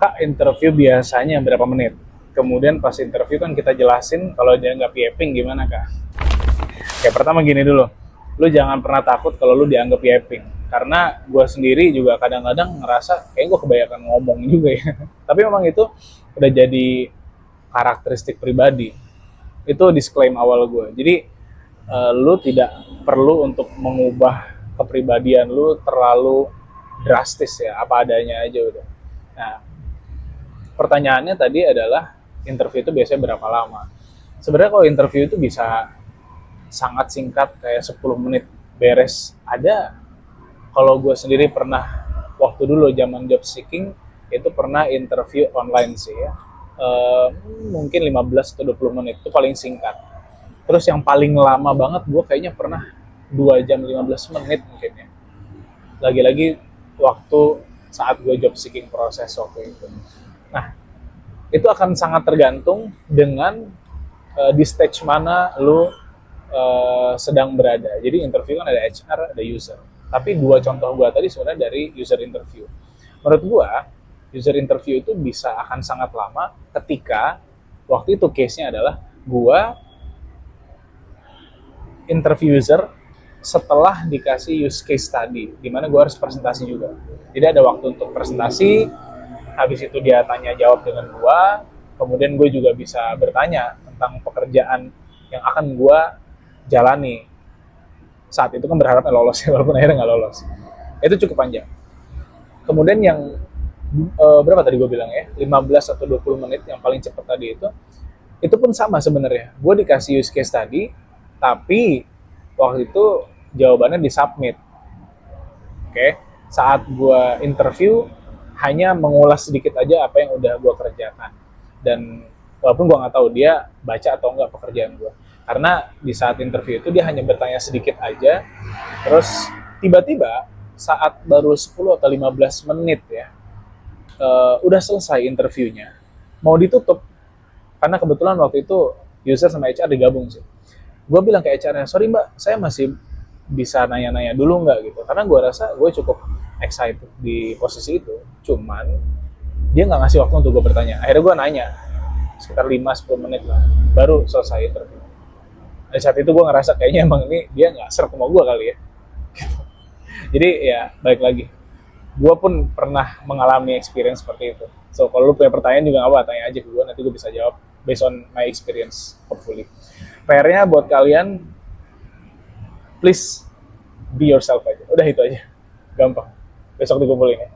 Kak, interview biasanya berapa menit? Kemudian pas interview kan kita jelasin kalau dia nggak piping gimana, Kak? Kayak pertama gini dulu, lu jangan pernah takut kalau lu dianggap piping. Karena gue sendiri juga kadang-kadang ngerasa kayak gue kebanyakan ngomong juga ya. Tapi memang itu udah jadi karakteristik pribadi. Itu disclaim awal gue. Jadi lu tidak perlu untuk mengubah kepribadian lu terlalu drastis ya, apa adanya aja udah. Nah, pertanyaannya tadi adalah interview itu biasanya berapa lama? Sebenarnya kalau interview itu bisa sangat singkat kayak 10 menit beres. Ada, kalau gue sendiri pernah waktu dulu zaman job seeking itu pernah interview online sih ya. Mungkin 15 atau 20 menit itu paling singkat. Terus yang paling lama banget gue kayaknya pernah 2 jam 15 menit mungkin ya. Lagi-lagi waktu saat gue job seeking proses waktu itu. Nah, itu akan sangat tergantung dengan di stage mana lu sedang berada. Jadi interview kan ada HR, ada user. Tapi dua contoh gue tadi sebenarnya dari user interview. Menurut gue, user interview itu bisa akan sangat lama ketika waktu itu case-nya adalah gue interview user setelah dikasih use case study, di mana gue harus presentasi juga. Jadi ada waktu untuk presentasi, habis itu dia tanya jawab dengan gue, kemudian gue juga bisa bertanya tentang pekerjaan yang akan gue jalani. Saat itu kan berharapnya lolos ya, walaupun akhirnya nggak lolos. Itu cukup panjang. Kemudian yang berapa tadi gue bilang ya, 15 atau 20 menit yang paling cepat tadi itu pun sama sebenarnya. Gue dikasih use case tadi, tapi waktu itu jawabannya disubmit. Oke, saat gue interview hanya mengulas sedikit aja apa yang udah gue kerjakan. Dan walaupun gue nggak tahu dia baca atau enggak pekerjaan gue. Karena di saat interview itu dia hanya bertanya sedikit aja, terus tiba-tiba saat baru 10 atau 15 menit ya, udah selesai interviewnya, mau ditutup. Karena kebetulan waktu itu user sama HR digabung sih. Gue bilang ke HR-nya, sorry mbak, saya masih bisa nanya-nanya dulu nggak gitu. Karena gue rasa gue cukup excited di posisi itu. Cuman dia nggak ngasih waktu untuk gue bertanya. Akhirnya gue nanya, sekitar 5-10 menit lah, baru selesai interview. Di saat itu gue ngerasa kayaknya emang ini dia nggak serp sama gue kali ya. Jadi ya balik lagi, gue pun pernah mengalami experience seperti itu. So kalau lu punya pertanyaan juga nggak apa, tanya aja ke gue, nanti gue bisa jawab based on my experience, hopefully. PR-nya buat kalian, please be yourself aja. Udah itu aja, gampang. Besok dikumpulin ya.